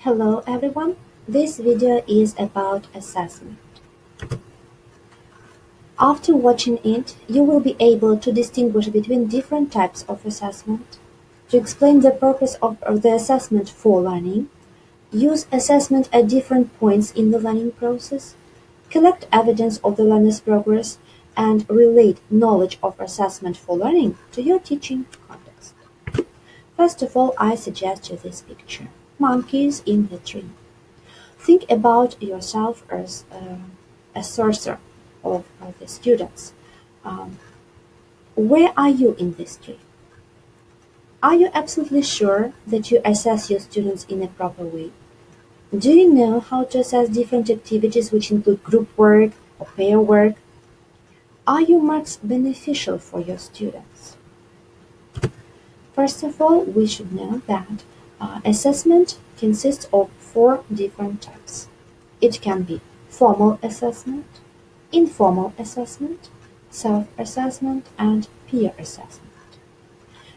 Hello everyone, this video is about assessment. After watching it, you will be able to distinguish between different types of assessment, to explain the purpose of the assessment for learning, use assessment at different points in the learning process, collect evidence of the learner's progress, and relate knowledge of assessment for learning to your teaching context. First of all, I suggest you this picture, monkeys in the tree. Think about yourself as a sourcer of the students. Um, where are you in this tree? Are you absolutely sure that you assess your students in a proper way? Do you know how to assess different activities which include group work or pair work? Are your marks beneficial for your students? First of all, we should know that assessment consists of four different types. It can be formal assessment, informal assessment, self-assessment, and peer assessment.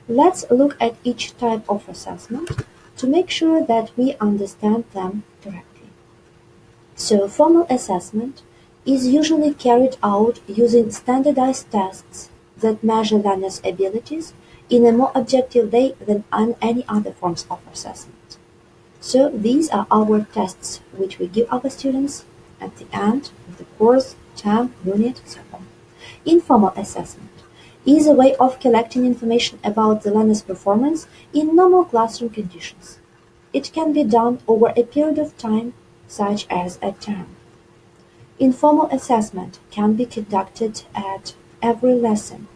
Let's look at each type of assessment to make sure that we understand them correctly. So, formal assessment is usually carried out using standardized tests that measure learners' abilities in a more objective way than any other forms of assessment. So these are our tests which we give our students at the end of the course, term, unit, so on. Informal assessment is a way of collecting information about the learner's performance in normal classroom conditions. It can be done over a period of time, such as a term. Informal assessment can be conducted at every lesson,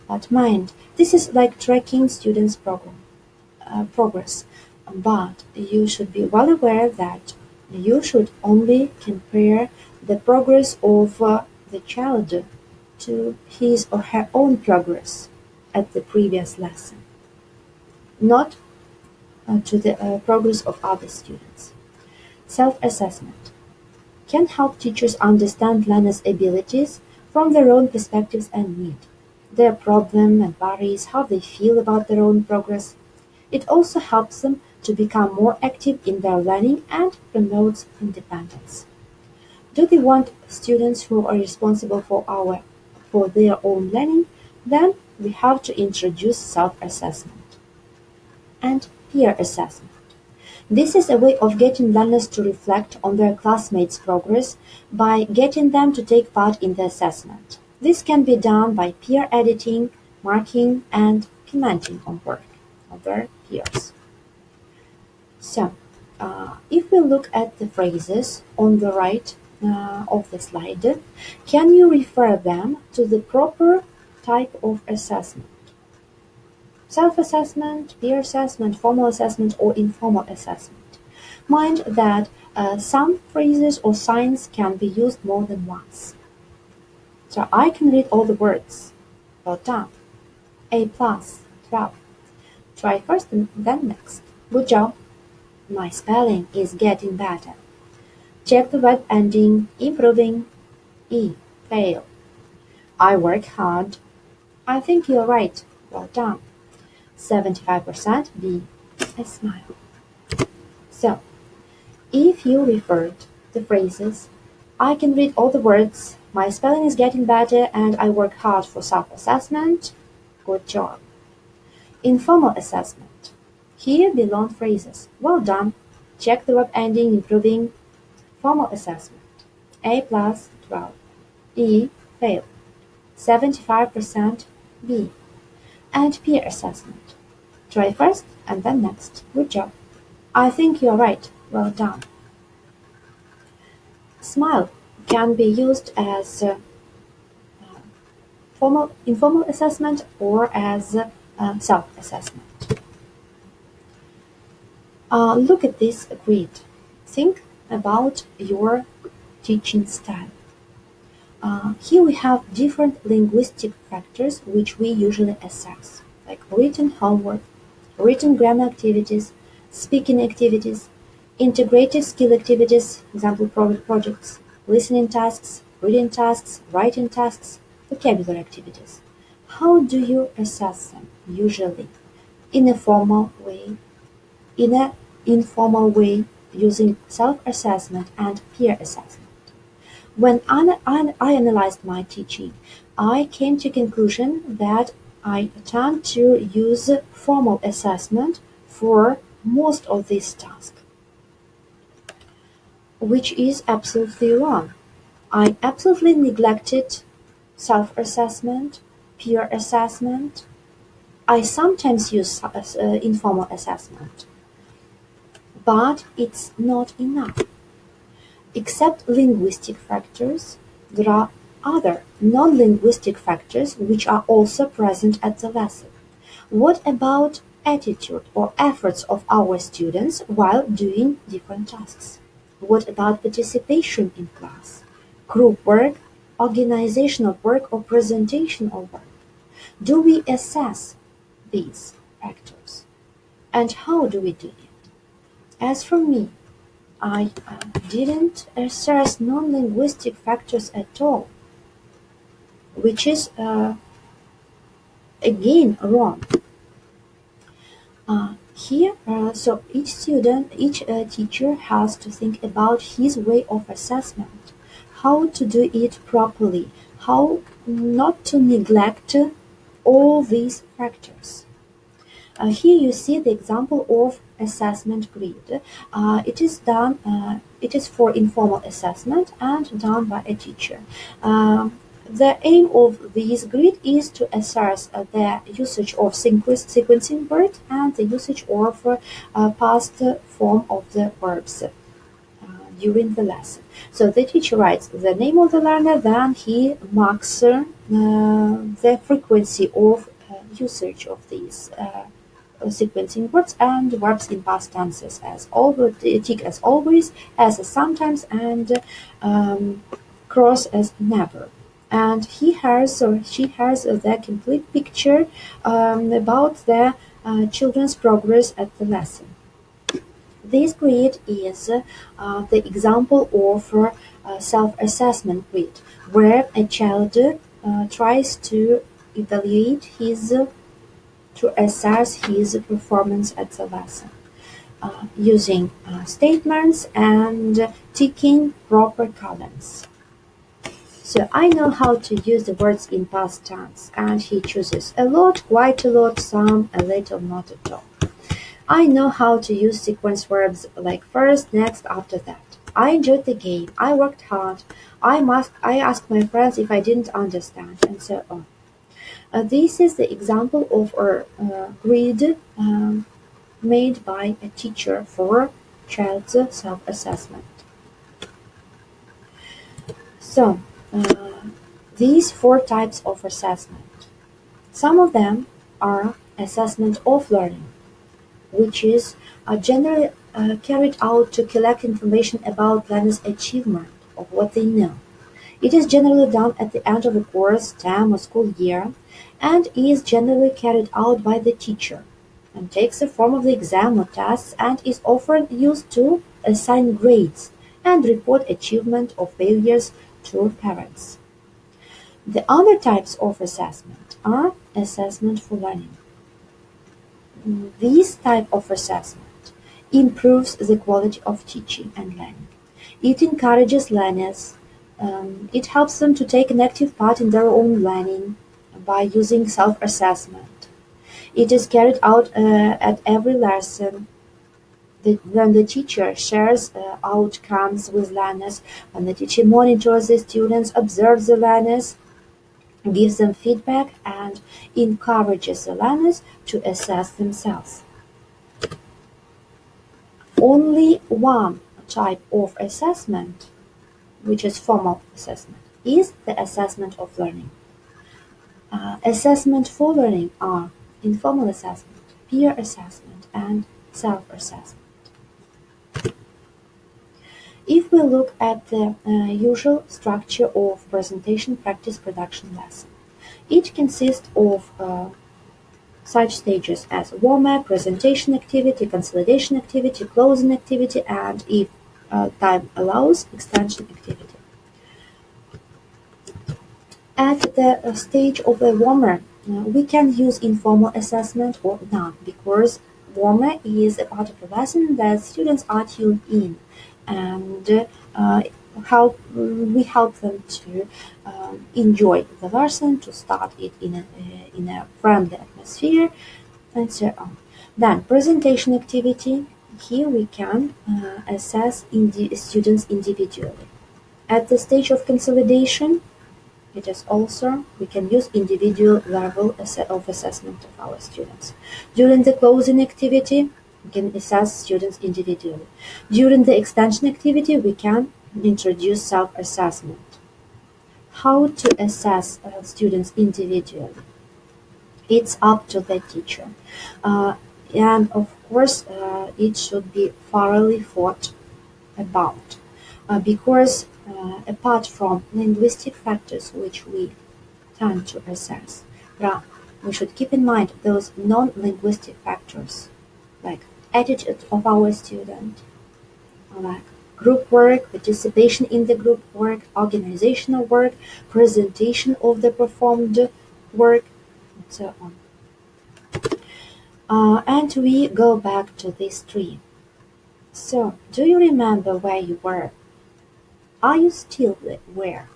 but mind, this is like tracking students' progress, but you should be well aware that you should only compare the progress of the child to his or her own progress at the previous lesson, not to the progress of other students. Self-assessment can help teachers understand learners' abilities from their own perspectives and needs, their problem and worries, how they feel about their own progress. It also helps them to become more active in their learning and promotes independence. Do they want students who are responsible for their own learning? Then we have to introduce self-assessment and peer assessment. This is a way of getting learners to reflect on their classmates' progress by getting them to take part in the assessment. This can be done by peer editing, marking, and commenting on work of their peers. So, if we look at the phrases on the right of the slide, can you refer them to the proper type of assessment? Self-assessment, peer assessment, formal assessment, or informal assessment. Mind that some phrases or signs can be used more than once. So I can read all the words. Well done. A plus, 12. Try first and then next. Good job. My spelling is getting better. Check the verb ending, improving. E. Fail. I work hard. I think you're right. Well done. 75% B. A smile. So, if you referred the phrases, I can read all the words, my spelling is getting better, and I work hard for self-assessment. Good job. Informal assessment. Here belong phrases. Well done. Check the verb ending, improving. Formal assessment. A plus, 12. E, fail. 75% B. And peer assessment. Try first and then next. Good job. I think you're right. Well done. Smile can be used as informal assessment or as self-assessment. Look at this grid. Think about your teaching style. Here we have different linguistic factors which we usually assess, like written homework, written grammar activities, speaking activities, integrated skill activities, example projects, listening tasks, reading tasks, writing tasks, vocabulary activities. How do you assess them usually? In a formal way, in an informal way, using self-assessment and peer assessment. When I analyzed my teaching, I came to conclusion that I tend to use formal assessment for most of these tasks, which is absolutely wrong. I absolutely neglected self-assessment, peer assessment. I sometimes use informal assessment, but it's not enough. Except linguistic factors, there are other non-linguistic factors which are also present at the lesson. What about attitude or efforts of our students while doing different tasks? What about participation in class, group work, organizational work or presentational work? Do we assess these factors? And how do we do it? As for me, I didn't assess non-linguistic factors at all, which is again wrong. So each teacher has to think about his way of assessment, how to do it properly, how not to neglect all these factors. Here you see the example of assessment grid. It is for informal assessment and done by a teacher. The aim of this grid is to assess the usage of sequencing words and the usage of past form of the verbs during the lesson. So the teacher writes the name of the learner, then he marks the frequency of usage of these sequencing words and verbs in past tenses as always, tick as always, as a sometimes, and cross as never. And he has or she has the complete picture about the children's progress at the lesson. This grid is the example of self-assessment grid, where a child tries to evaluate to assess his performance at the lesson, using statements and ticking proper columns. So I know how to use the words in past tense, and he chooses a lot, quite a lot, some, a little, not at all. I know how to use sequence verbs like first, next, after that. I enjoyed the game. I worked hard. I asked my friends if I didn't understand, and so on. This is the example of a grid made by a teacher for child's self-assessment. So, these four types of assessment. Some of them are assessment of learning, which is generally carried out to collect information about learners' achievement of what they know. It is generally done at the end of a course, term, or school year, and is generally carried out by the teacher, and takes the form of the exam or tests, and is often used to assign grades and report achievement or failures to parents. The other types of assessment are assessment for learning. This type of assessment improves the quality of teaching and learning. It encourages learners. It helps them to take an active part in their own learning by using self-assessment. It is carried out at every lesson when the teacher shares outcomes with learners, when the teacher monitors the students, observes the learners, gives them feedback, and encourages the learners to assess themselves. Only one type of assessment, which is formal assessment, is the assessment of learning. Assessment for learning are informal assessment, peer assessment, and self-assessment. If we look at the usual structure of presentation practice production lesson, it consists of such stages as warm-up, presentation activity, consolidation activity, closing activity, and if time allows, extension activity. At the stage of a warmer, we can use informal assessment or none, because warmer is a part of the lesson that students are tuned in, and we help them to enjoy the lesson, to start it in a friendly atmosphere, and so on. Then presentation activity. Here we can assess students individually. At the stage of consolidation, it is also we can use individual level of assessment of our students. During the closing activity, we can assess students individually. During the extension activity, we can introduce self-assessment. How to assess students individually? It's up to the teacher. Uh, and of course, it should be thoroughly thought about because apart from linguistic factors which we tend to assess, we should keep in mind those non-linguistic factors like attitude of our student, like group work, participation in the group work, organizational work, presentation of the performed work, and so on. And we go back to this tree. So, do you remember where you were? Are you still where?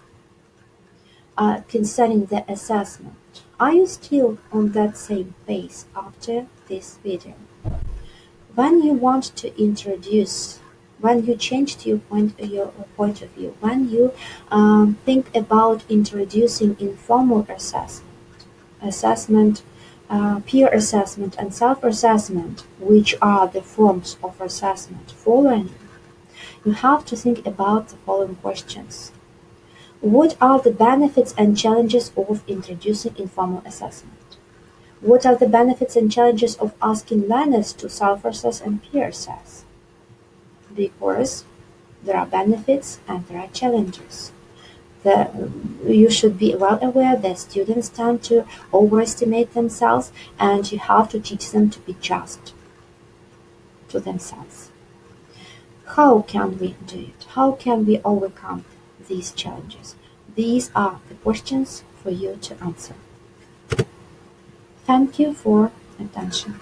Concerning the assessment, are you still on that same pace after this video? When you want to introduce, when you changed your point of view, when you think about introducing informal assessment, peer assessment, and self-assessment, which are the forms of assessment for learning, you have to think about the following questions. What are the benefits and challenges of introducing informal assessment? What are the benefits and challenges of asking learners to self-assess and peer assess? Because there are benefits and there are challenges. You should be well aware that students tend to overestimate themselves, and you have to teach them to be just to themselves. How can we do it? How can we overcome these challenges? These are the questions for you to answer. Thank you for attention.